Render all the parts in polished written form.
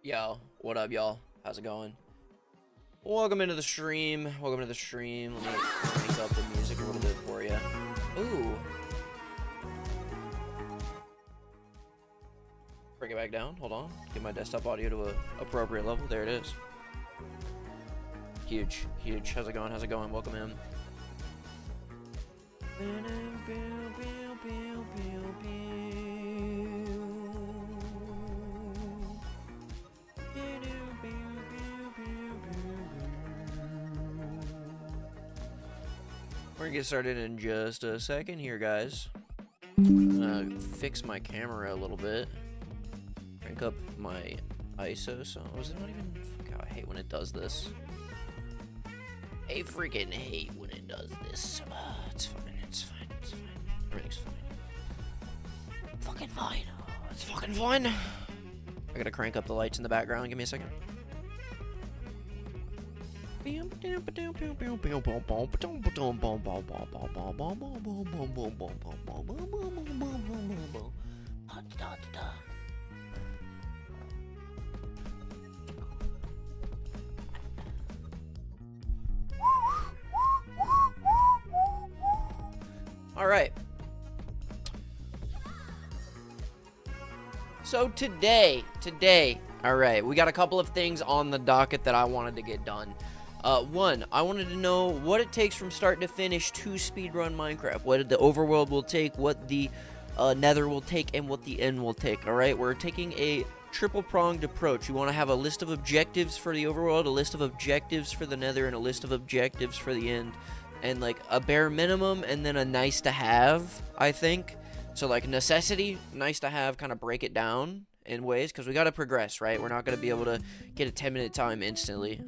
Yo, what up, y'all? How's it going? Welcome into the stream. Welcome to the stream. Let me crank up the music a little bit for you. Ooh. Bring it back down. Hold on. Get my desktop audio to a appropriate level. There it is. Huge, huge. How's it going? How's it going? Welcome in. We're gonna get started in just a second here, guys. I'm gonna fix my camera a little bit. Crank up my ISO. So, is it not even? God, I hate when it does this. I freaking hate when it does this. It's fine. It's fine. It's fine. Everything's fine. Fucking fine. It's fucking fine. I gotta crank up the lights in the background. Give me a second. All right. So today, all right, we got a couple of things on the docket that I wanted to get done. One, I wanted to know what it takes from start to finish to speedrun Minecraft. What the overworld will take, what the nether will take, and what the end will take. All right, we're taking a triple-pronged approach. You want to have a list of objectives for the overworld, a list of objectives for the nether, and a list of objectives for the end. And like a bare minimum, and then a nice to have, I think. So like necessity, nice to have, kind of break it down in ways, because we got to progress, right? We're not going to be able to get a 10-minute time instantly.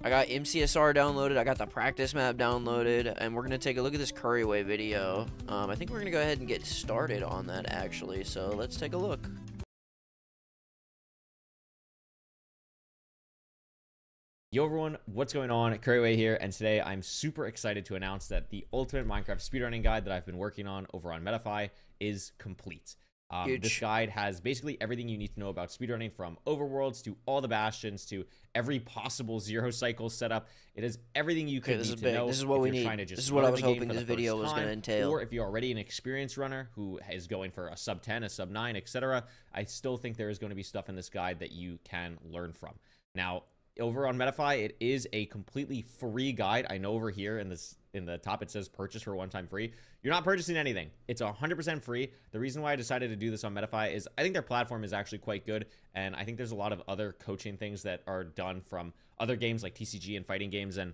I got MCSR downloaded, I got the practice map downloaded, and we're going to take a look at this Curryway video. I think we're going to go ahead and get started on that, actually, so let's take a look. Yo everyone, what's going on? Curryway here, and today I'm super excited to announce that the ultimate Minecraft speedrunning guide that I've been working on over on Metafy is complete. This guide has basically everything you need to know about speedrunning, from overworlds to all the bastions to every possible zero cycle setup. It is everything you could need to know. This is what we need. This is what I was hoping this video was going to entail. Or if you're already an experienced runner who is going for a sub 10, a sub 9, etc., I still think there is going to be stuff in this guide that you can learn from. Now, over on Metafy, it is a completely free guide. I know over here in the top it says purchase for one-time free. You're not purchasing anything. It's 100% free. The reason why I decided to do this on Metafy is I think their platform is actually quite good, and I think there's a lot of other coaching things that are done from other games like TCG and fighting games, and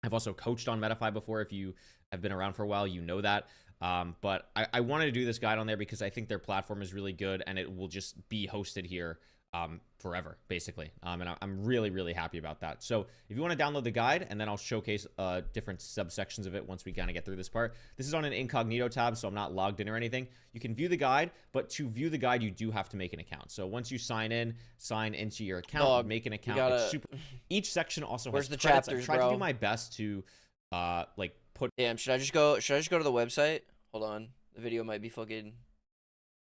I've also coached on Metafy before. If you have been around for a while, you know that. But I wanted to do this guide on there because I think their platform is really good, and it will just be hosted here forever, basically. And I'm really, really happy about that. So if you want to download the guide, and then I'll showcase different subsections of it once we kind of get through this part. This is on an incognito tab, so I'm not logged in or anything. You can view the guide, but to view the guide, you do have to make an account. So once you sign into your account, make an account. It's super. Each section also has the credits. chapters, I've tried bro. to do my best to like put. Damn, should I just go to the website? Hold on. The video might be fucking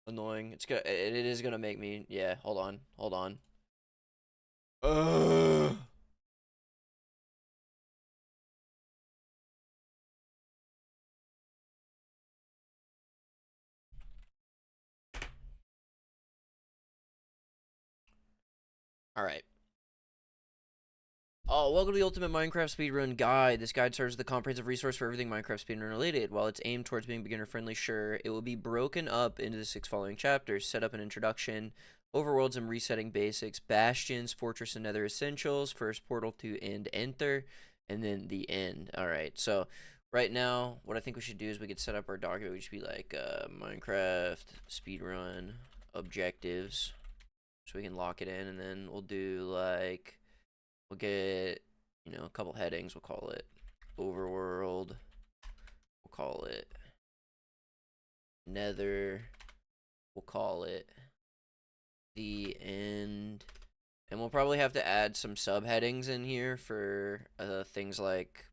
annoying. It is gonna make me. Yeah, hold on. All right. Oh, welcome to the Ultimate Minecraft Speedrun Guide. This guide serves as the comprehensive resource for everything Minecraft speedrun related. While it's aimed towards being beginner-friendly, sure, it will be broken up into the 6 following chapters: setup and introduction, overworlds and resetting basics, bastions, fortress and nether essentials, first portal to end enter, and then the end. All right, so right now, what I think we should do is we could set up our document. We should be like Minecraft speedrun objectives, so we can lock it in, and then we'll do like. We'll get, a couple headings. We'll call it overworld. We'll call it nether. We'll call it the end. And we'll probably have to add some subheadings in here for things like,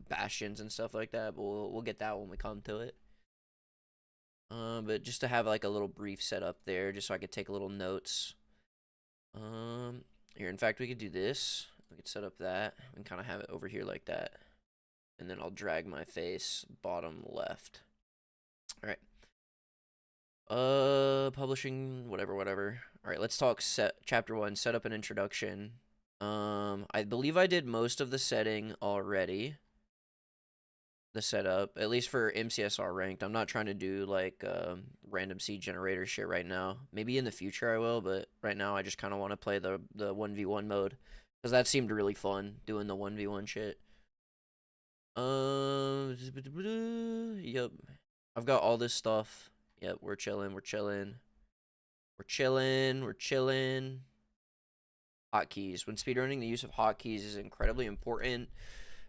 bastions and stuff like that. But we'll get that when we come to it. But just to have like a little brief setup there, just so I could take a little notes. Here, in fact, we could do this. We could set up that and kind of have it over here like that. And then I'll drag my face bottom left. All right. Publishing, whatever. All right, let's talk chapter 1, set up an introduction. I believe I did most of the setting already. The setup, at least for MCSR ranked. I'm not trying to do like random seed generator shit right now. Maybe in the future I will, but right now I just kind of want to play the 1v1 mode because that seemed really fun doing the 1v1 shit. Yep. I've got all this stuff. Yep, we're chilling. Hotkeys. When speedrunning, the use of hotkeys is incredibly important.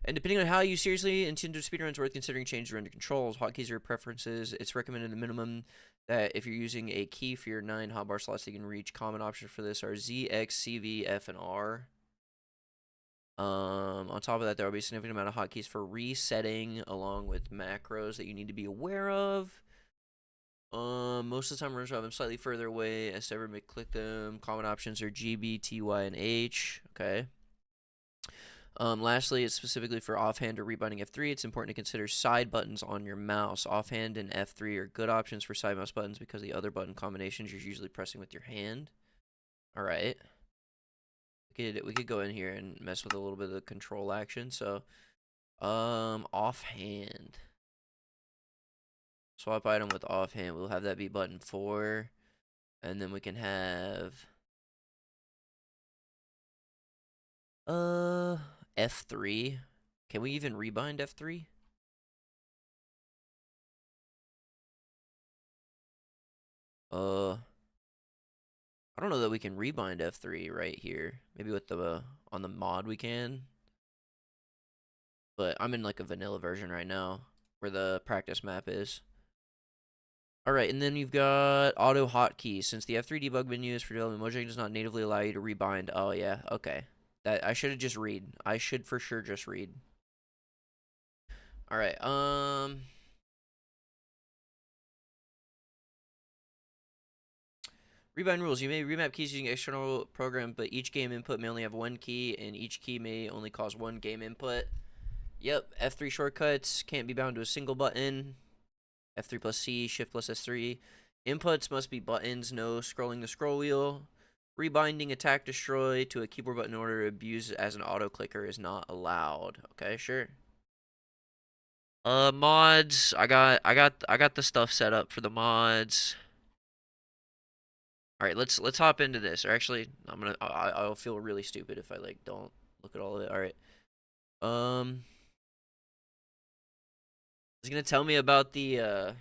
And depending on how you seriously intend to speedrun, it's worth considering changes to render controls. Hotkeys are preferences. It's recommended the minimum that if you're using a key for your 9 hotbar slots, you can reach. Common options for this are Z, X, C, V, F, and R. On top of that, there will be a significant amount of hotkeys for resetting, along with macros that you need to be aware of. Most of the time, runners will have them slightly further away as to ever may click them. Common options are G, B, T, Y, and H. Okay. Lastly, it's specifically for offhand or rebinding F3. It's important to consider side buttons on your mouse. Offhand and F3 are good options for side mouse buttons because the other button combinations you're usually pressing with your hand. All right. We could go in here and mess with a little bit of the control action. So, offhand. Swap item with offhand. We'll have that be button 4. And then we can have F3. Can we even rebind F3? I don't know that we can rebind F3 right here. Maybe with the on the mod we can. But I'm in like a vanilla version right now where the practice map is. Alright, and then you've got auto hotkeys. Since the F3 debug menu is for development, Mojang does not natively allow you to rebind. Oh yeah, okay. That I should have just read. I should for sure just read. Alright, rebind rules. You may remap keys using external program, but each game input may only have one key, and each key may only cause one game input. Yep, F3 shortcuts can't be bound to a single button. F3 plus C, Shift plus S3. Inputs must be buttons, no scrolling the scroll wheel. Rebinding attack destroy to a keyboard button in order to abuse as an auto clicker is not allowed. Okay, sure. Mods. I got the stuff set up for the mods. All right, let's hop into this. Or actually, I'll feel really stupid if I like don't look at all of it. All right. It's gonna tell me about the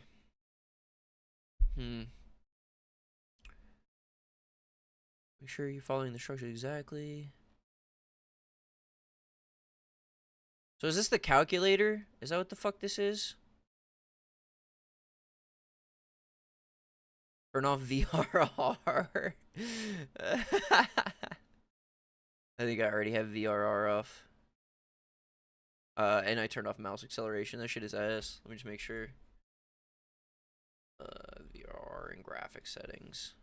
Make sure you're following the structure exactly. So is this the calculator? Is that what the fuck this is? Turn off VRR. I think I already have VRR off. And I turned off mouse acceleration. That shit is ass. Let me just make sure. VRR and graphic settings.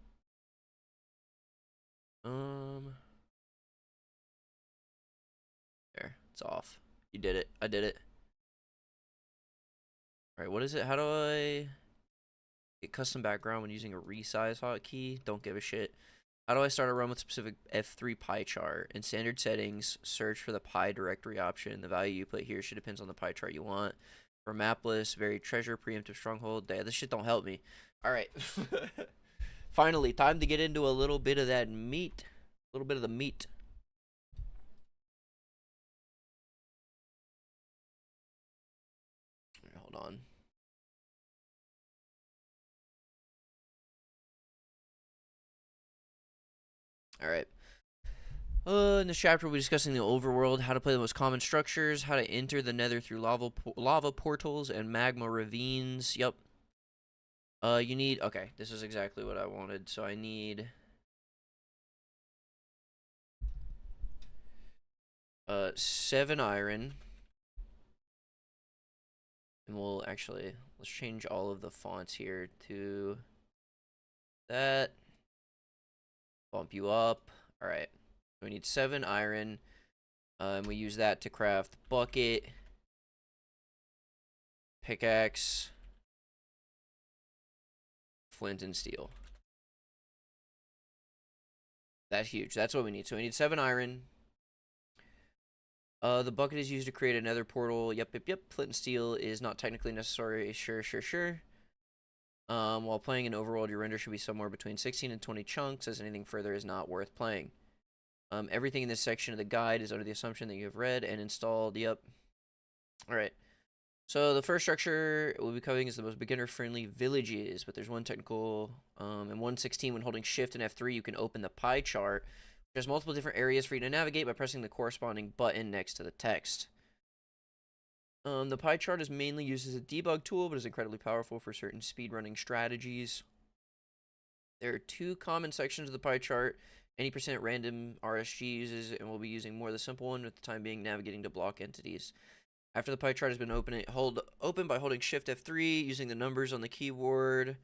There. It's off. You did it. I did it. Alright, what is it? How do I get custom background when using a resize hotkey? Don't give a shit. How do I start a run with specific F3 pie chart? In standard settings, search for the pie directory option. The value you put here should depend on the pie chart you want. For map list, varied treasure, preemptive stronghold. Yeah, this shit don't help me. Alright. Finally, time to get into a little bit of that meat. A little bit of the meat. Hold on. Alright. In this chapter, we'll be discussing the overworld, how to play the most common structures, how to enter the nether through lava portals and magma ravines. Yep. You need... Okay, this is exactly what I wanted. So I need... 7 iron. And we'll actually... Let's change all of the fonts here to... That. Bump you up. All right. We need 7 iron. And we use that to craft bucket, pickaxe, flint, and steel. That's huge. That's what we need. So we need 7 iron. The bucket is used to create another portal. Yep. Flint and steel is not technically necessary. Sure. While playing in Overworld, your render should be somewhere between 16 and 20 chunks, as anything further is not worth playing. Everything in this section of the guide is under the assumption that you have read and installed. Yep. Alright. So the first structure we'll be covering is the most beginner-friendly villages, but there's one technical. In 1.16, when holding Shift and F3, you can open the pie chart. There's multiple different areas for you to navigate by pressing the corresponding button next to the text. The pie chart is mainly used as a debug tool, but is incredibly powerful for certain speedrunning strategies. There are 2 common sections of the pie chart. Any % random RSG uses, and we'll be using more of the simple one with the time being navigating to block entities. After the pie chart has been open by holding Shift F3, using the numbers on the keyboard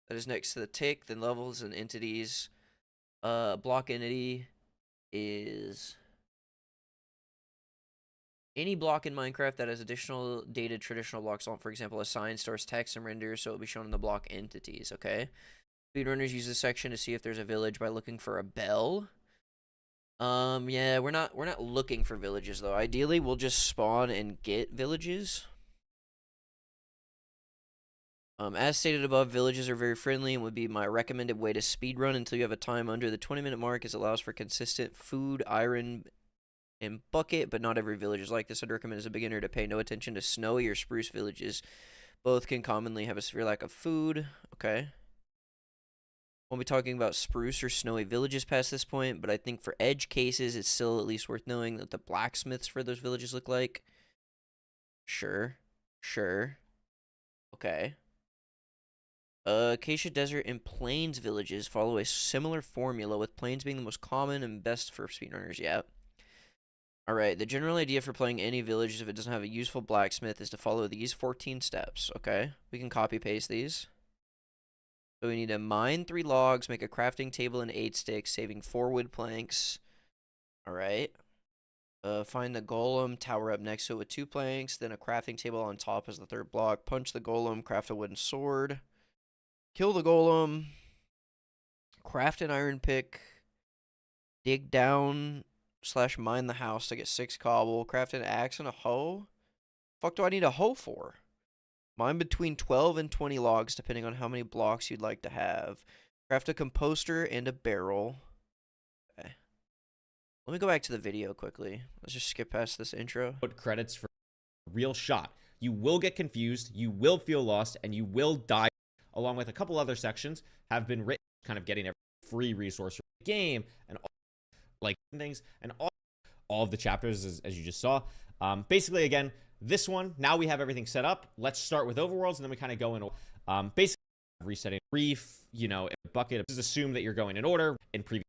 that is next to the tick, then levels and entities. Block entity is any block in Minecraft that has additional dated traditional blocks on, for example, a sign stores text and renders, so it'll be shown in the block entities, okay? Speedrunners use this section to see if there's a village by looking for a bell. Yeah, we're not looking for villages though. Ideally, we'll just spawn and get villages. As stated above, villages are very friendly and would be my recommended way to speedrun until you have a time under the 20-minute mark, as it allows for consistent food, iron, and bucket, but not every village is like this. I'd recommend as a beginner to pay no attention to snowy or spruce villages. Both can commonly have a severe lack of food. Okay. Won't be talking about spruce or snowy villages past this point, but I think for edge cases, it's still at least worth knowing what the blacksmiths for those villages look like. Sure. Okay. Acacia Desert and Plains villages follow a similar formula, with Plains being the most common and best for speedrunners. Yeah. Alright, the general idea for playing any village if it doesn't have a useful blacksmith is to follow these 14 steps, okay? We can copy paste these. So we need to mine 3 logs, make a crafting table and 8 sticks, saving 4 wood planks. Alright. Find the golem, tower up next to it with 2 planks, then a crafting table on top as the 3rd block. Punch the golem, craft a wooden sword. Kill the golem. Craft an iron pick. Dig down / mine the house to get 6 cobble. Craft an axe and a hoe. Fuck do I need a hoe for? Mine between 12 and 20 logs, depending on how many blocks you'd like to have. Craft a composter and a barrel. Okay. Let me go back to the video quickly. Let's just skip past this intro. Put credits for a real shot. You will get confused, you will feel lost, and you will die. Along with a couple other sections have been written, kind of getting every free resource for the game and all, like things, and all of the chapters as you just saw. Basically, again, this one, now we have everything set up. Let's start with overworlds, and then we kind of go in. Basically, resetting reef, you know, bucket. Just assume that you're going in order in previous,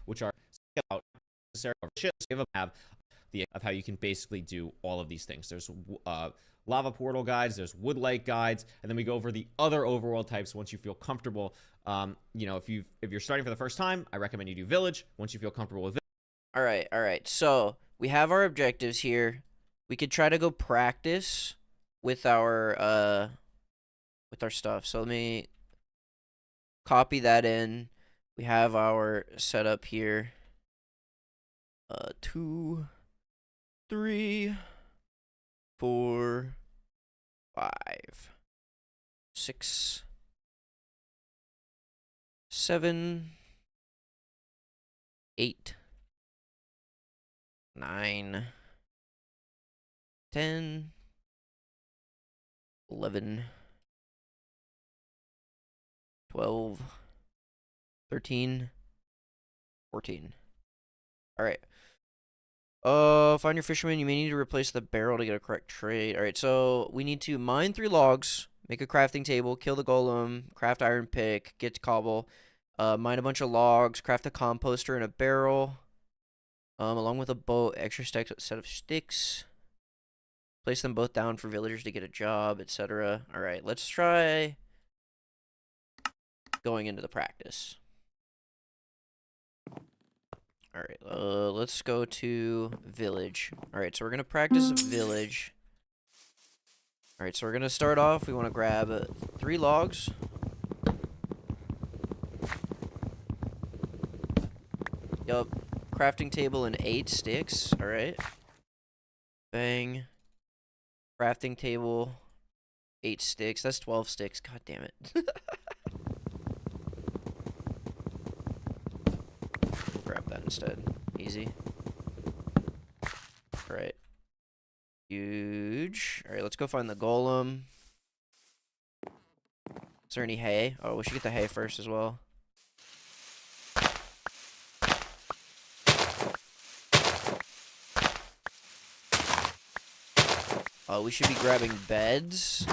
which are necessary have the of how you can basically do all of these things. There's lava portal guides, there's wood light guides, and then we go over the other overworld types once you feel comfortable. You know, if you're starting for the first time, I recommend you do village. Once you feel comfortable with it. All right. So we have our objectives here. We could try to go practice with our stuff. So let me copy that in. We have our setup here. 2, 3, 4, 5, 6, 7, 8, 9, 10, 11, 12, 13, 14. Alright. Find your fisherman. You may need to replace the barrel to get a correct trade. Alright, so we need to mine 3 logs, make a crafting table, kill the golem, craft iron pick, get cobble, mine a bunch of logs, craft a composter and a barrel, along with a boat, extra set of sticks. Place them both down for villagers to get a job, etc. Alright, let's try going into the practice. All right, let's go to village. All right, so we're gonna practice village. All right, so we're gonna start off. We want to grab 3 logs. Yup, crafting table and 8 sticks. All right, bang. Crafting table, 8 sticks. That's 12 sticks. God damn it. Grab that instead. Easy. All right. Huge. All right, let's go find the golem. Is there any hay? Oh, we should get the hay first as well. We should be grabbing beds.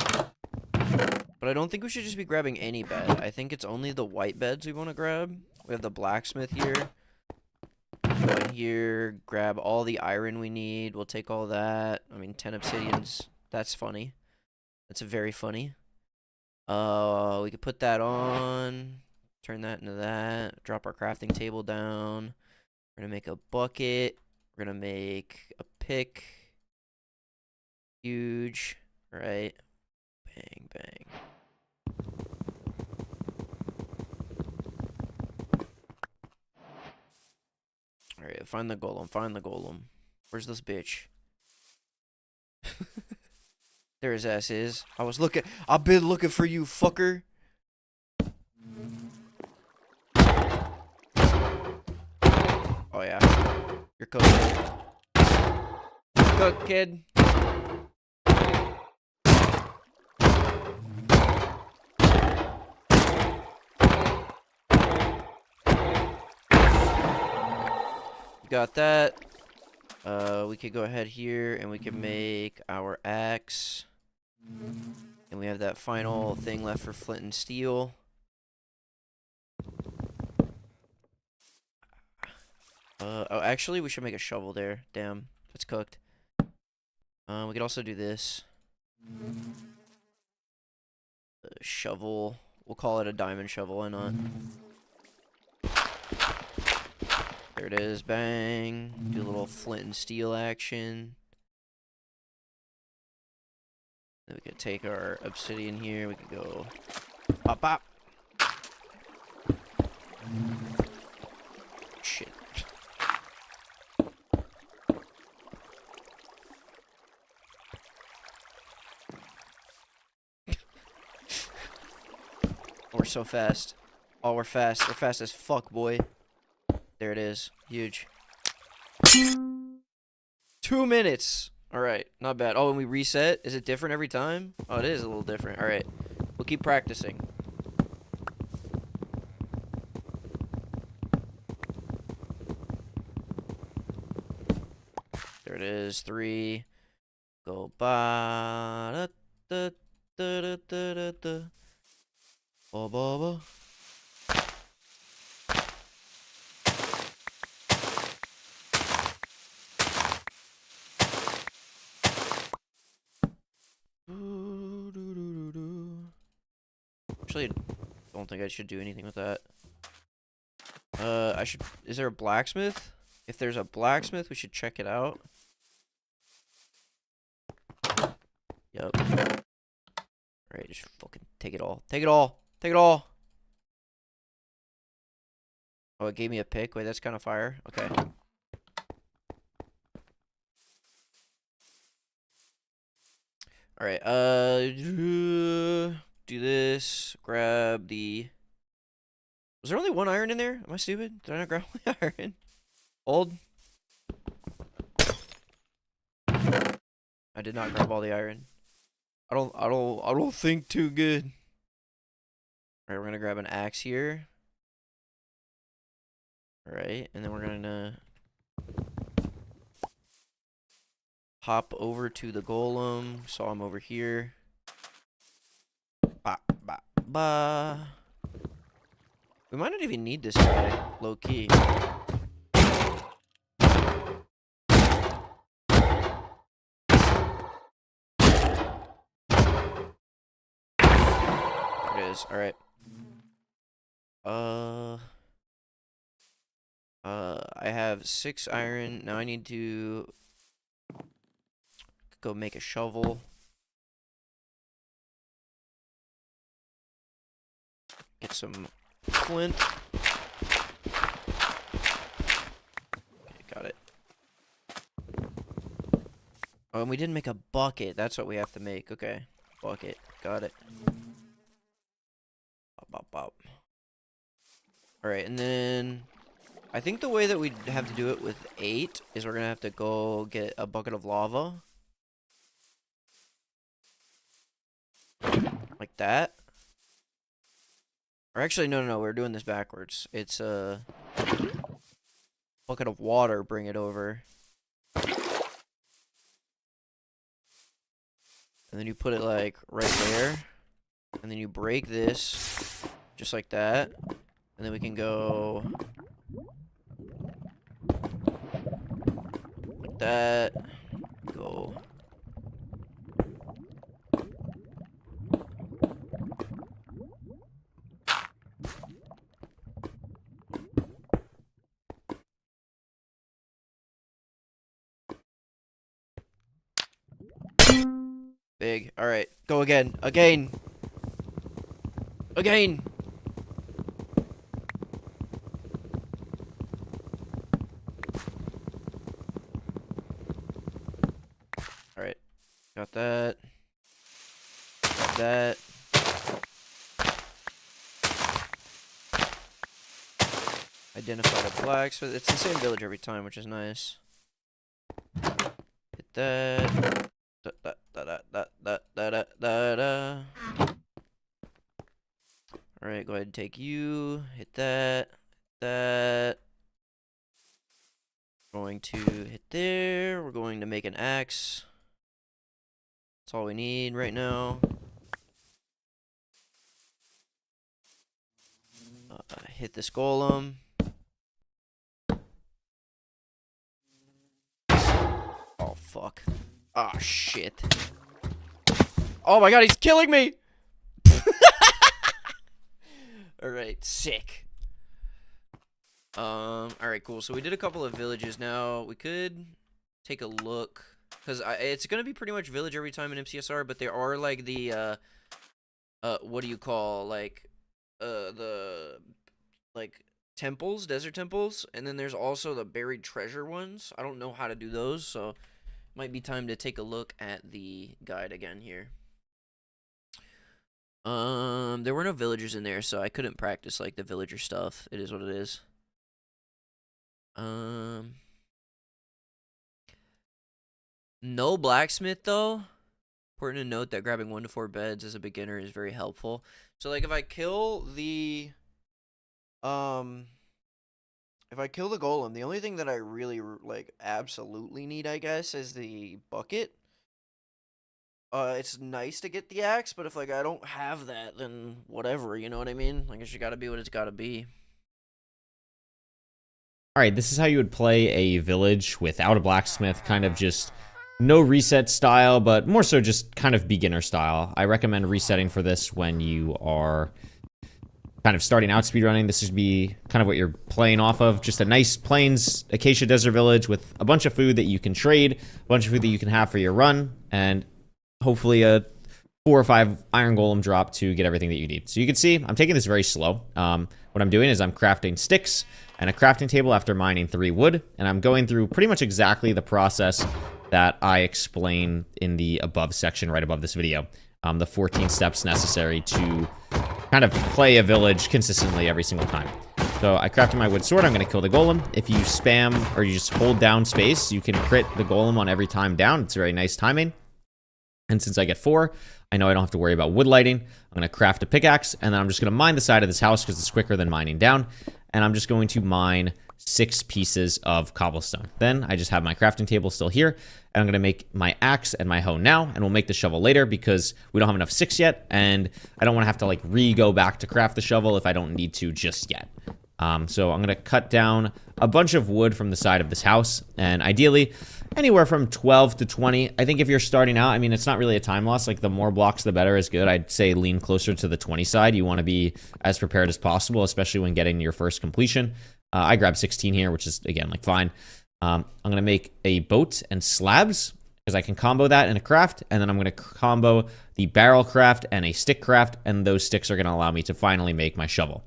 But I don't think we should just be grabbing any bed. I think it's only the white beds we want to grab. We have the blacksmith here. Go in here, grab all the iron we need. We'll take all that. I mean, 10 obsidians. That's funny. That's very funny. We could put that on. Turn that into that. Drop our crafting table down. We're gonna make a bucket. We're gonna make a pick. Huge. Right. Bang, bang. Alright, find the golem. Find the golem. Where's this bitch? There his ass is. I've been looking for you, fucker. Oh yeah. You're cooked. Cooked, kid. Got that. We could go ahead here and we can make our axe. And we have that final thing left for flint and steel. Oh, actually, we should make a shovel there. Damn, that's cooked. We could also do this. Shovel. We'll call it a diamond shovel, why not? There it is, bang. Do a little flint and steel action. Then we could take our obsidian here. We could go pop, pop. Shit. We're so fast. Oh, we're fast. We're fast as fuck, boy. There it is. Huge. 2 minutes. Alright, not bad. Oh, and we reset? Is it different every time? Oh, it is a little different. Alright. We'll keep practicing. There it is. 3. Go ba da da da da da da. Ba ba ba. Actually, don't think I should do anything with that. Is there a blacksmith? If there's a blacksmith, we should check it out. Yup. Alright, just fucking take it all. Take it all! Take it all! Oh, it gave me a pick. Wait, that's kind of fire. Okay. Alright, do this. Grab the... Was there only 1 iron in there? Am I stupid? Did I not grab all the iron? Old? I did not grab all the iron. I don't think too good. Alright, we're gonna grab an axe here. Alright, and then we're gonna hop over to the golem. Saw him over here. Ba ba ba. We might not even need this guy, low key. There it is. All right. I have 6 iron. Now I need to go make a shovel. Get some flint. Okay, got it. Oh, and we didn't make a bucket. That's what we have to make. Okay. Bucket. Got it. Bop, bop, bop. Alright, and then I think the way that we have to do it with 8 is we're gonna have to go get a bucket of lava. Like that. Or actually, no, we're doing this backwards. It's a bucket of water, bring it over. And then you put it like right there. And then you break this, just like that. And then we can go like that. Go. Big. Alright. Go again. Again. Again. Alright. Got that. Got that. Identified a blacksmith. It's the same village every time, which is nice. Hit that. Da, da, da, da, da, da, da, da, da. Alright, go ahead and take you. Hit that. That. Going to hit there. We're going to make an axe. That's all we need right now. Hit this golem. Oh, fuck. Oh, shit. Oh my god, he's killing me! Alright, sick. Alright, cool. So we did a couple of villages now. We could take a look. Because it's going to be pretty much village every time in MCSR, but there are, like, the, what do you call, like, the, like, temples, desert temples, and then there's also the buried treasure ones. I don't know how to do those, so might be time to take a look at the guide again here. There were no villagers in there, so I couldn't practice, like, the villager stuff. It is what it is. No blacksmith, though. Important to note that grabbing 1 to 4 beds as a beginner is very helpful. So, like, if I kill the golem, the only thing that I really, like, absolutely need, I guess, is the bucket. It's nice to get the axe, but if, like, I don't have that, then whatever, you know what I mean? Like, it's gotta be what it's gotta be. Alright, this is how you would play a village without a blacksmith, kind of just no reset style, but more so just kind of beginner style. I recommend resetting for this when you are kind of starting out speedrunning. This should be kind of what you're playing off of. Just a nice plains acacia desert village with a bunch of food that you can trade, a bunch of food that you can have for your run, and hopefully a 4 or 5 iron golem drop to get everything that you need. So you can see I'm taking this very slow. What I'm doing is I'm crafting sticks and a crafting table after mining 3 wood, and I'm going through pretty much exactly the process that I explain in the above section right above this video. The 14 steps necessary to kind of play a village consistently every single time. So I crafted my wood sword. I'm going to kill the golem. If you spam or you just hold down space, you can crit the golem on every time down. It's very nice timing. And since I get 4, I know I don't have to worry about wood lighting. I'm going to craft a pickaxe, and then I'm just going to mine the side of this house because it's quicker than mining down. And I'm just going to mine 6 pieces of cobblestone. Then I just have my crafting table still here, and I'm going to make my axe and my hoe now, and we'll make the shovel later because we don't have enough 6 yet, and I don't want to have to like go back to craft the shovel if I don't need to just yet. So I'm going to cut down a bunch of wood from the side of this house, and ideally anywhere from 12 to 20. I think if you're starting out, I mean, it's not really a time loss. Like, the more blocks, the better is good. I'd say lean closer to the 20 side. You want to be as prepared as possible, especially when getting your first completion. I grabbed 16 here, which is, again, like, fine. I'm going to make a boat and slabs because I can combo that in a craft. And then I'm going to combo the barrel craft and a stick craft. And those sticks are going to allow me to finally make my shovel.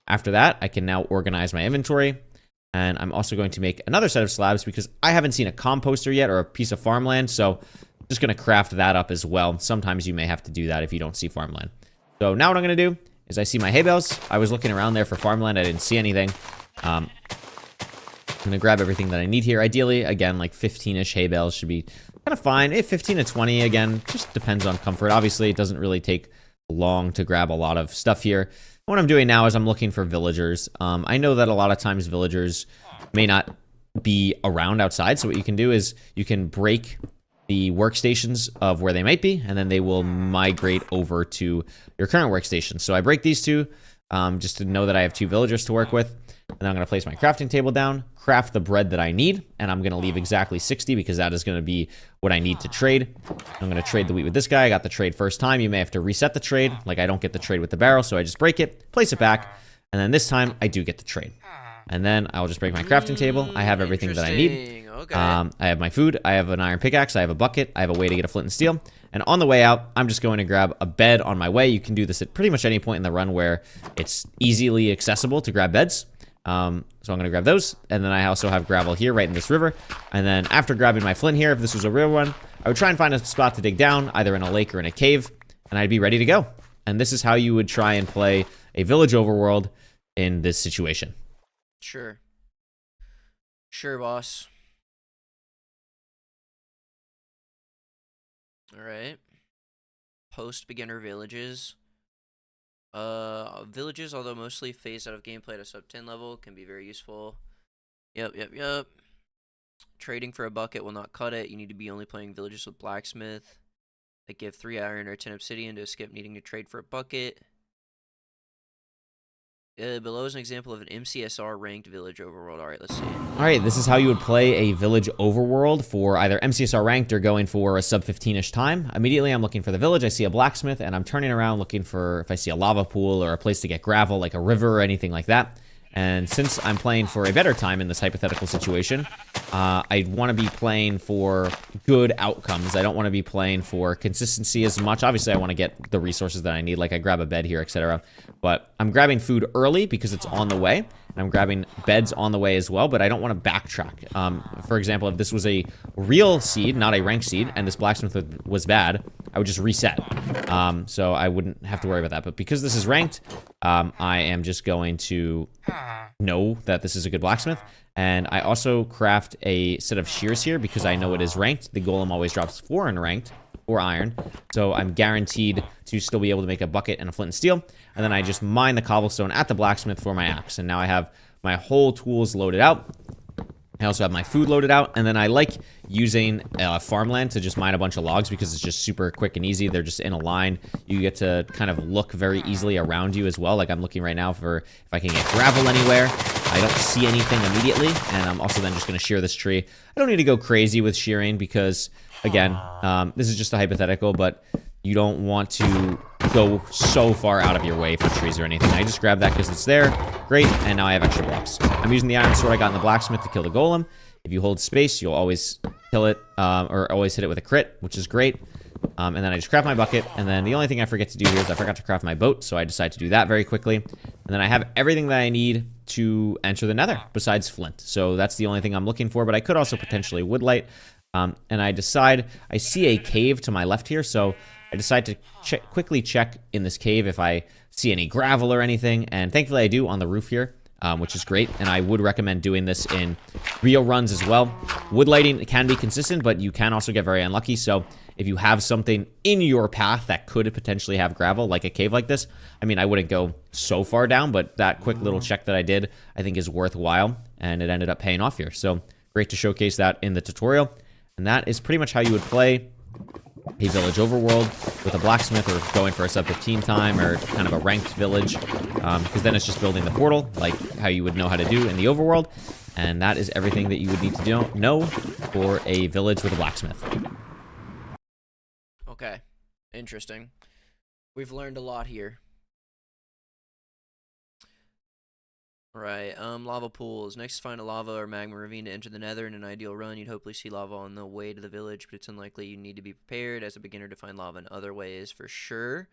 After that, I can now organize my inventory. And I'm also going to make another set of slabs because I haven't seen a composter yet or a piece of farmland. So I'm just going to craft that up as well. Sometimes you may have to do that if you don't see farmland. So now what I'm going to do is I see my hay bales. I was looking around there for farmland. I didn't see anything. I'm going to grab everything that I need here. Ideally, again, like 15-ish hay bales should be kind of fine. 15 to 20, again, just depends on comfort. Obviously, it doesn't really take long to grab a lot of stuff here. What I'm doing now is I'm looking for villagers. I know that a lot of times villagers may not be around outside. So what you can do is you can break the workstations of where they might be, and then they will migrate over to your current workstation. So I break these two just to know that I have 2 villagers to work with. And then I'm going to place my crafting table down, craft the bread that I need, and I'm going to leave exactly 60 because that is going to be what I need to trade. I'm going to trade the wheat with this guy. I got the trade first time. You may have to reset the trade. Like, I don't get the trade with the barrel, so I just break it, place it back, and then this time I do get the trade. And then I'll just break my crafting table. I have everything that I need. Okay. I have my food. I have an iron pickaxe. I have a bucket. I have a way to get a flint and steel. And on the way out, I'm just going to grab a bed on my way. You can do this at pretty much any point in the run where it's easily accessible to grab beds. So I'm going to grab those. And then I also have gravel here right in this river. And then after grabbing my flint here, if this was a real one, I would try and find a spot to dig down, either in a lake or in a cave, and I'd be ready to go. And this is how you would try and play a village overworld in this situation. Sure. Sure, boss. All right. Post-beginner villages. Villages, although mostly phased out of gameplay at a sub 10 level, can be very useful. Yep. Trading for a bucket will not cut it. You need to be only playing villages with blacksmith that give 3 iron or 10 obsidian to skip needing to trade for a bucket. Below is an example of an MCSR ranked village overworld. All right, let's see. All right, this is how you would play a village overworld for either MCSR ranked or going for a sub 15-ish time. Immediately, I'm looking for the village. I see a blacksmith, and I'm turning around looking for if I see a lava pool or a place to get gravel, like a river or anything like that. And since I'm playing for a better time in this hypothetical situation, I want to be playing for good outcomes. I don't want to be playing for consistency as much. Obviously, I want to get the resources that I need, like I grab a bed here, etc. But I'm grabbing food early because it's on the way, and I'm grabbing beds on the way as well, but I don't want to backtrack. For example, if this was a real seed, not a ranked seed, and this blacksmith was bad, I would just reset. So I wouldn't have to worry about that. But because this is ranked, I am just going to know that this is a good blacksmith. And I also craft a set of shears here because I know it is ranked. The golem always drops 4 in ranked, 4 iron. So I'm guaranteed to still be able to make a bucket and a flint and steel. And then I just mine the cobblestone at the blacksmith for my axe. And now I have my whole tools loaded out. I also have my food loaded out, and then I like using farmland to just mine a bunch of logs because it's just super quick and easy. They're just in a line. You get to kind of look very easily around you as well. Like I'm looking right now for if I can get gravel anywhere. I don't see anything immediately, and I'm also then just going to shear this tree. I don't need to go crazy with shearing because, again, this is just a hypothetical, but you don't want to go so far out of your way for trees or anything. I just grab that because it's there. Great, and now I have extra blocks. I'm using the iron sword I got in the blacksmith to kill the golem. If you hold space, you'll always kill it, or always hit it with a crit, which is great. And then I just craft my bucket, and then the only thing I forget to do here is I forgot to craft my boat, so I decide to do that very quickly. And then I have everything that I need to enter the nether, besides flint. So that's the only thing I'm looking for, but I could also potentially woodlight. And I decide, I see a cave to my left here, so I decide to quickly check in this cave if I see any gravel or anything, and thankfully I do on the roof here, which is great, and I would recommend doing this in real runs as well. Wood lighting can be consistent, but you can also get very unlucky, so if you have something in your path that could potentially have gravel, like a cave like this, I mean, I wouldn't go so far down, but that quick little check that I did, I think is worthwhile, and it ended up paying off here, so great to showcase that in the tutorial, and that is pretty much how you would play a village overworld with a blacksmith or going for a sub 15 time or kind of a ranked village, because then it's just building the portal like how you would know how to do in the overworld, and that is everything that you would need to know for a village with a blacksmith. Okay, interesting. We've learned a lot here. Right, lava pools. Next, find a lava or magma ravine to enter the nether. In an ideal run, you'd hopefully see lava on the way to the village, but it's unlikely. You need to be prepared as a beginner to find lava in other ways for sure.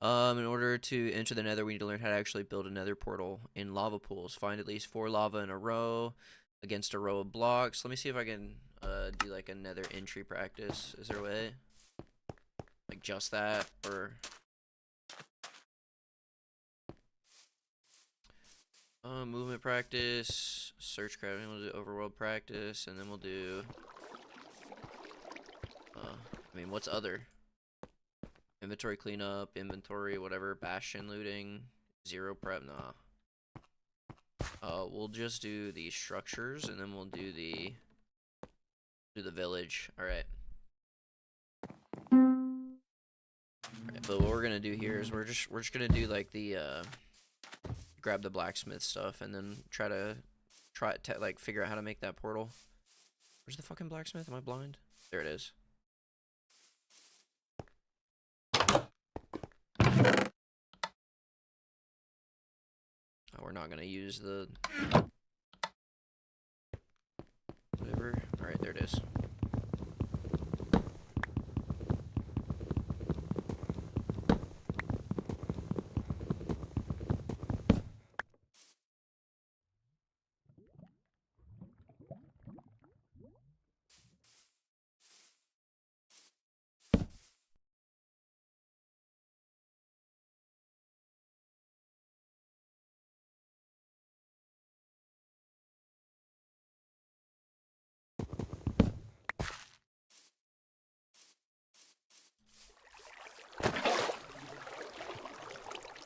In order to enter the nether, we need to learn how to actually build a nether portal in lava pools. Find at least 4 lava in a row against a row of blocks. Let me see if I can do like a nether entry practice. Is there a way? Like just that, or... movement practice, search crafting, we'll do overworld practice, and then we'll do, I mean, what's other? Inventory cleanup, inventory, whatever, bastion looting, zero prep, nah. We'll just do the structures, and then we'll do the village, alright. Alright, but what we're gonna do here is we're just gonna do, like, the, grab the blacksmith stuff, and then try to like figure out how to make that portal. Where's the fucking blacksmith? Am I blind? There it is. Oh, we're not gonna use the whatever. All right, there it is.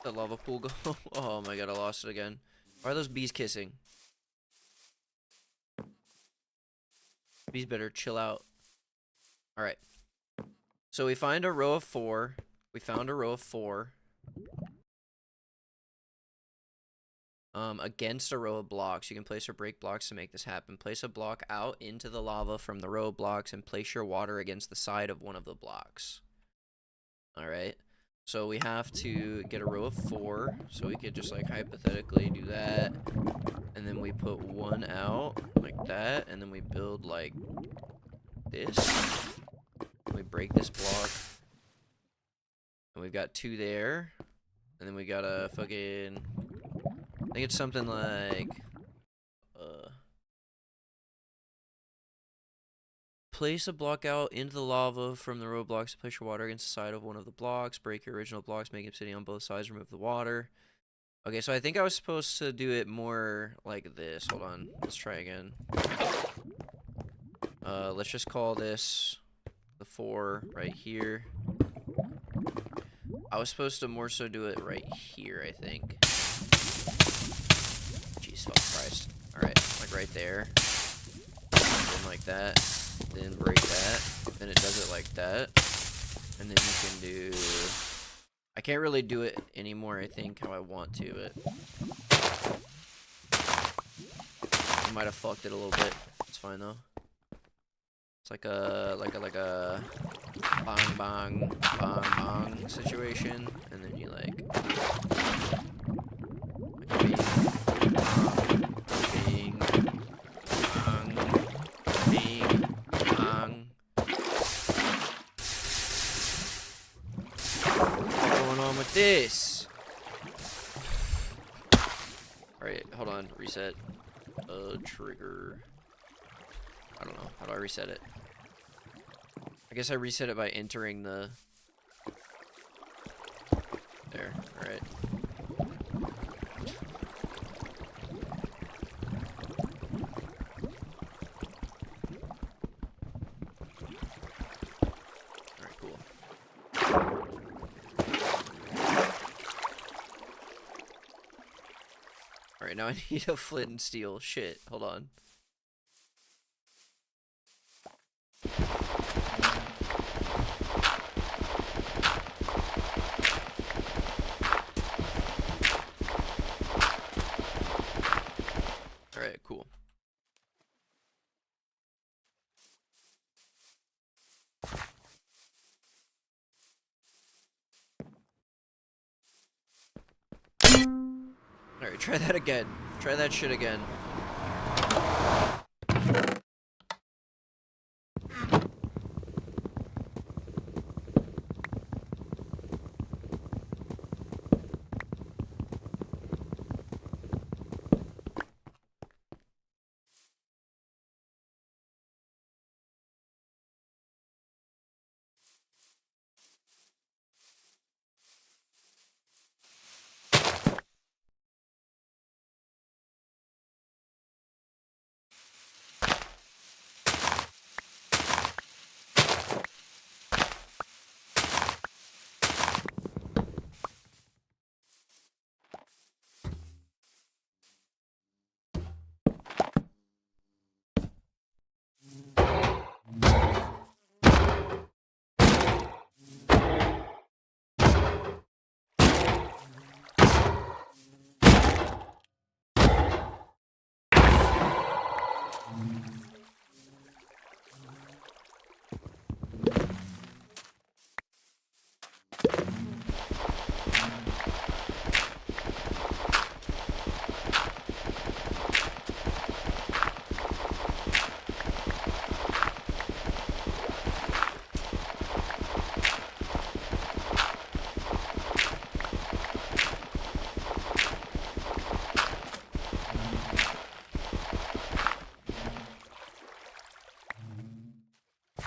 The lava pool go. Oh my god, I lost it again. Why are those bees kissing? Bees better chill out. Alright. So we find a row of 4. We found a row of 4. Against a row of blocks. You can place or break blocks to make this happen. Place a block out into the lava from the row of blocks and place your water against the side of one of the blocks. Alright. So we have to get a row of 4. So we could just like hypothetically do that. And then we put 1 out like that. And then we build like this. We break this block. And we've got 2 there. And then we got a fucking... I think it's something like... place a block out into the lava from the row blocks to place your water against the side of one of the blocks. Break your original blocks, make obsidian on both sides, remove the water. Okay, so I think I was supposed to do it more like this. Hold on, let's try again. Let's just call this the 4 right here. I was supposed to more so do it right here, I think. Jeez, fuck Christ. Alright, like right there. Then like that. Then break that. Then it does it like that. And then you can do... I can't really do it anymore, I think, how I want to, but... I might have fucked it a little bit. It's fine, though. It's like a bang bang bang bang situation, and then you like bing bing bang bing bang. What's going on with this? Alright, hold on, reset. Trigger. I don't know. How do I reset it? I guess I reset it by entering the... There. Alright. Alright, cool. Alright, now I need a flint and steel. Shit. Hold on. Alright, cool. Alright, try that again. Try that shit again.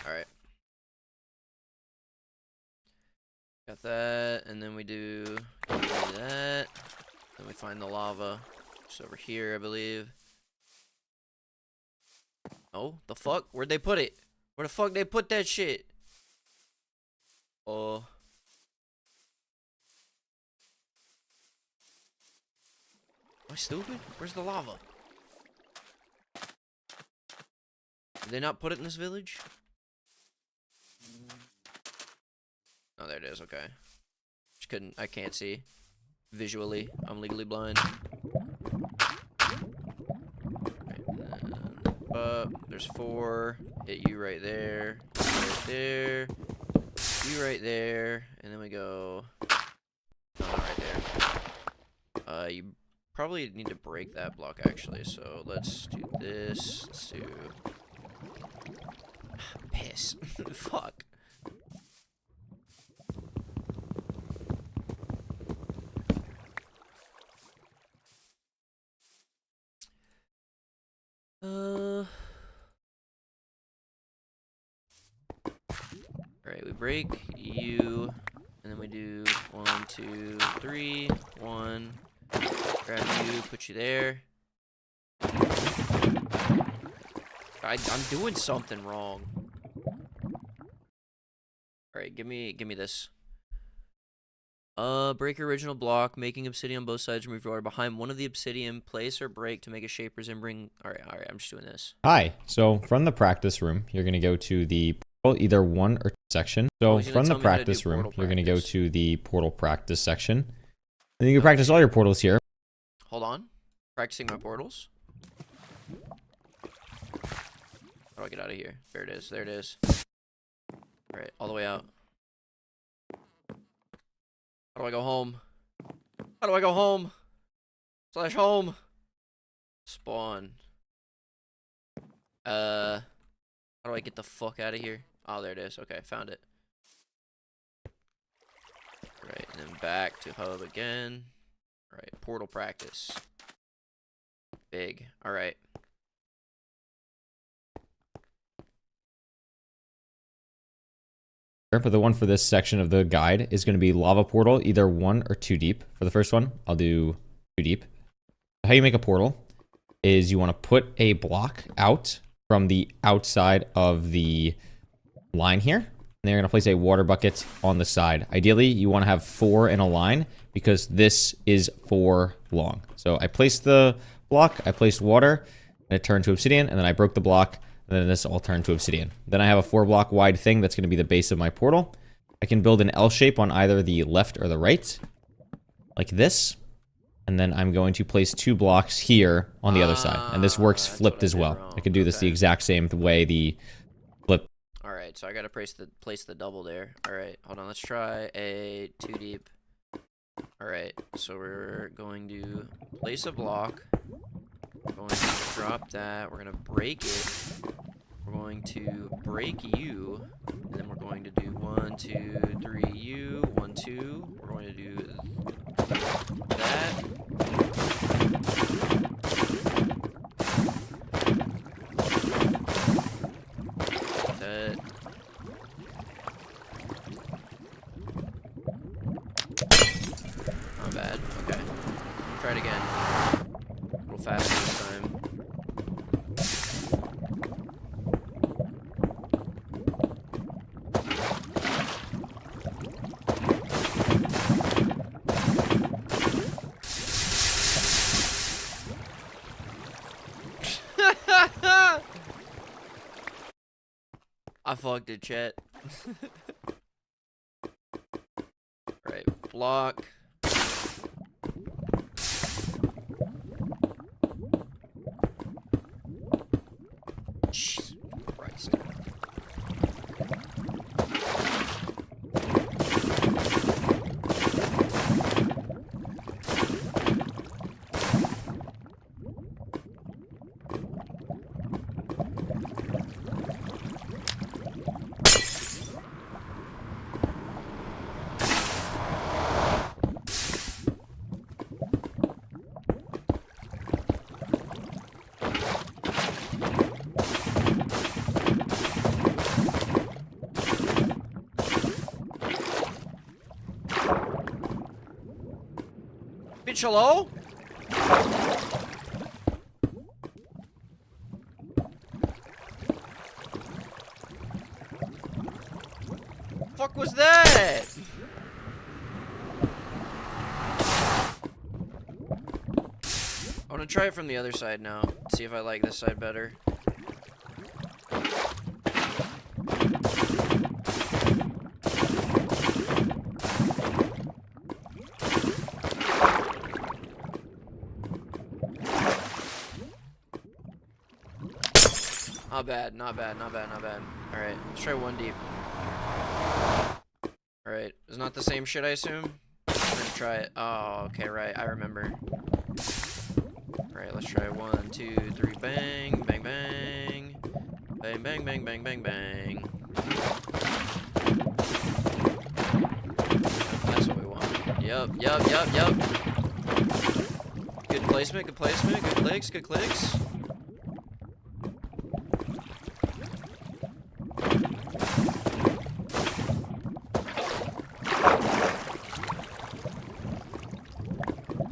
Alright. Got that, and then we do that. Then we find the lava. It's over here, I believe. Oh, the fuck? Where'd they put it? Where the fuck they put that shit? Oh. Am I stupid? Where's the lava? Did they not put it in this village? Oh, there it is. Okay. Just couldn't. I can't see visually. I'm legally blind. Right, there's 4. Hit you right there. You right there. You right there. And then we go. No, not right there. You probably need to break that block actually. So let's do this. Let's do. Piss. Fuck. Alright, we break you, and then we do 1, 2, 3, 1. Grab you, put you there. I'm doing something wrong. Alright, give me this. Break your original block, making obsidian on both sides, remove water behind one of the obsidian, place or break to make a shape resin bring. Alright, I'm just doing this. Hi, so from the practice room, you're going to go to the portal, either 1 or 2 section. So from the practice room, you're going to go to the portal practice section. And you can practice all your portals here. Hold on. Practicing my portals. How do I get out of here? There it is. There it is. Alright, all the way out. How do I go home? How do I go home? Slash home. Spawn. How do I get the fuck out of here? Oh, there it is. Okay, found it. Right, and then back to hub again. Alright, portal practice. Big. Alright. But the one for this section of the guide is going to be lava portal, either 1 or 2 deep. For the first one, I'll do 2 deep. How you make a portal is you want to put a block out from the outside of the line here. And then you're going to place a water bucket on the side. Ideally, you want to have 4 in a line because this is 4 long. So I placed the block, I placed water, and it turned to obsidian, and then I broke the block, and then this all turned to obsidian. Then I have a 4-block wide thing that's going to be the base of my portal. I can build an L shape on either the left or the right, like this. And then I'm going to place 2 blocks here on the other side. And this works flipped as well. I can do this the exact same way the flip. Alright, so I gotta place the double there. Alright, hold on, let's try a 2 deep. Alright, so we're going to place a block. We're going to drop that. We're going to break it. We're going to break you. And then we're going to do 1, 2, 3, you. 1, 2. We're going to do that. That. Not bad. Okay. Try it again. A little faster this time. I fucked it, chat. Right, block. Jesus Christ. Bitch, hello? Fuck was that? I want to try it from the other side now. See if I like this side better. Not bad, not bad, not bad, not bad. Alright, let's try one deep. Alright, it's not the same shit, I assume? I'm gonna try it. Oh, okay, right, I remember. Alright, let's try 1, 2, 3, bang, bang, bang. Bang, bang, bang, bang, bang, bang. That's what we want. Yup, yup, yup, yup. Good placement, good placement, good clicks, good clicks.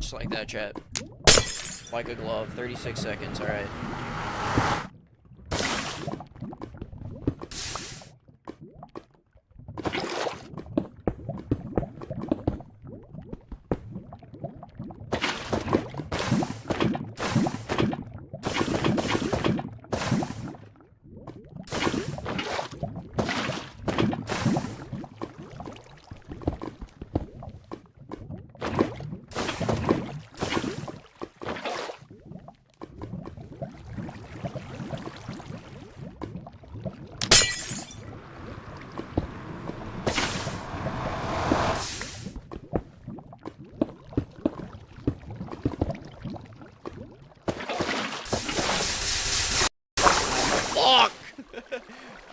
Just like that, chat. Like a glove. 36 seconds, alright.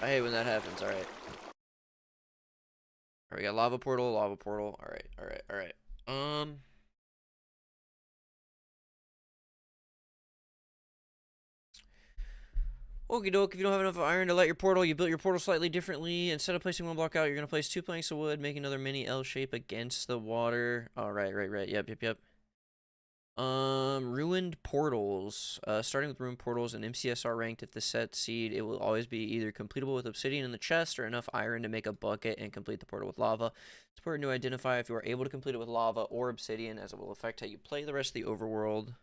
I hate when that happens. Alright. Alright, we got lava portal, lava portal. Alright, alright, alright. Okie doke, if you don't have enough iron to light your portal, you built your portal slightly differently. Instead of placing one block out, you're going to place 2 planks of wood, make another mini L shape against the water. Alright, right. Yep. Ruined portals. Starting with ruined portals and MCSR ranked if the set seed, it will always be either completable with obsidian in the chest or enough iron to make a bucket and complete the portal with lava. It's important to identify if you are able to complete it with lava or obsidian, as it will affect how you play the rest of the overworld.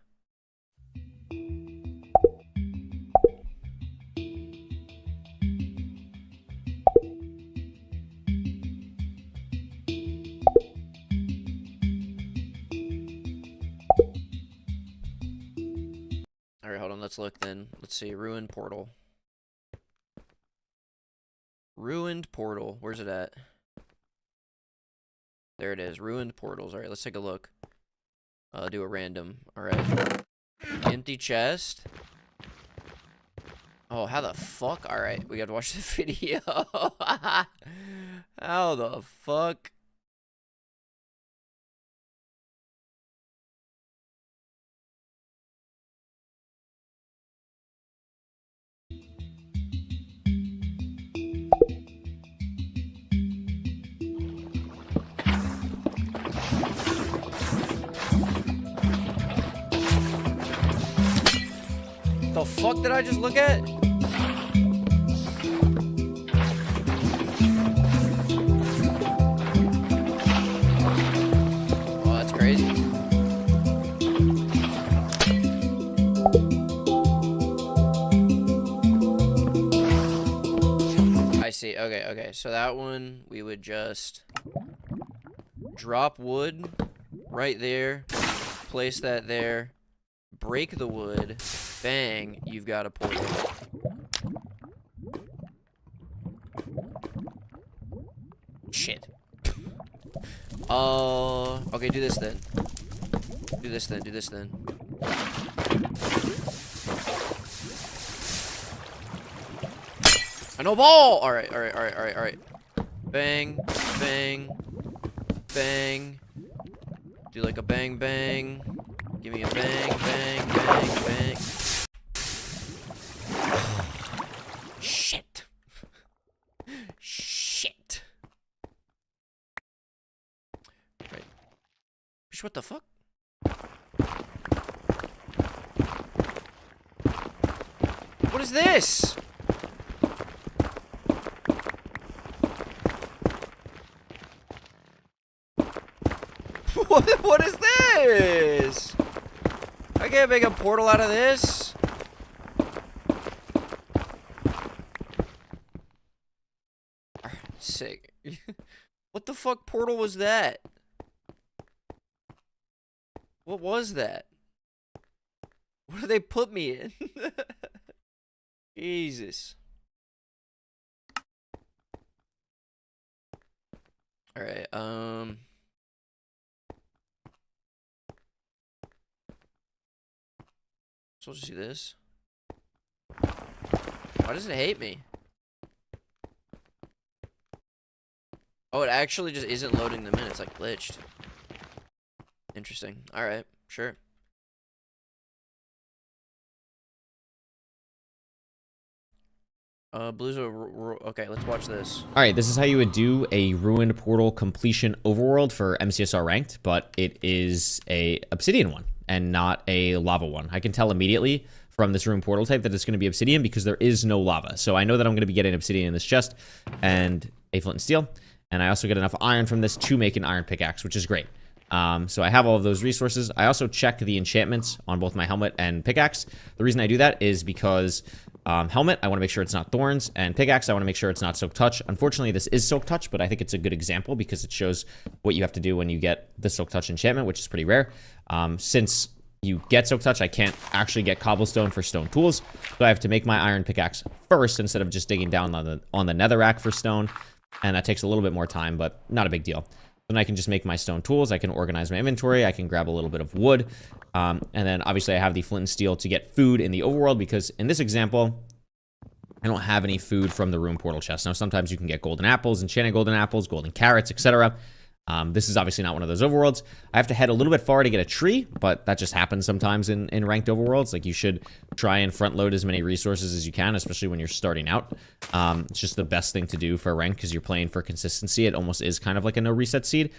Alright, hold on, let's look then. Let's see, ruined portal. Ruined portal, where's it at? There it is, ruined portals. Alright, let's take a look. Do a random. Alright. Empty chest. Oh, how the fuck? Alright, we gotta watch the video. How the fuck? The fuck did I just look at? Oh, that's crazy. I see. Okay, okay. So that one, we would just drop wood right there, place that there, break the wood, bang, you've got a portal. Shit. Okay, do this then. Do this then, do this then. I know ball! Alright, alright, alright, alright, alright. Bang, bang, bang. Do like a bang, bang. Give me a bang, bang, bang, bang. Shit. Shit. Right. What the fuck? What is this? What is this? I can't make a portal out of this. Sick. What the fuck portal was that? What was that? What did they put me in? Jesus. Alright, supposed to see this? Why does it hate me? Oh, it actually just isn't loading them in. It's like glitched. Interesting. Alright, sure. Blues are okay, let's watch this. Alright, this is how you would do a ruined portal completion overworld for MCSR ranked, but it is a obsidian one and not a lava one. I can tell immediately from this ruined portal type that it's going to be obsidian because there is no lava. So I know that I'm going to be getting obsidian in this chest and a flint and steel. And I also get enough iron from this to make an iron pickaxe, which is great. So I have all of those resources. I also check the enchantments on both my helmet and pickaxe. The reason I do that is because helmet, I want to make sure it's not thorns, and pickaxe, I want to make sure it's not soak touch. Unfortunately, this is soak touch, but I think it's a good example because it shows what you have to do when you get the soak touch enchantment, which is pretty rare. Since you get soak touch, I can't actually get cobblestone for stone tools, so I have to make my iron pickaxe first instead of just digging down on the netherrack for stone, and that takes a little bit more time, but not a big deal. Then I can just make my stone tools. I can organize my inventory. I can grab a little bit of wood. And then obviously I have the flint and steel to get food in the overworld because in this example, I don't have any food from the room portal chest. Now, sometimes you can get golden apples, enchanted golden apples, golden carrots, etc. This is obviously not one of those overworlds. I have to head a little bit far to get a tree, but that just happens sometimes in ranked overworlds. Like, you should try and front load as many resources as you can, especially when you're starting out. It's just the best thing to do for rank because you're playing for consistency. It almost is kind of like a no reset seed.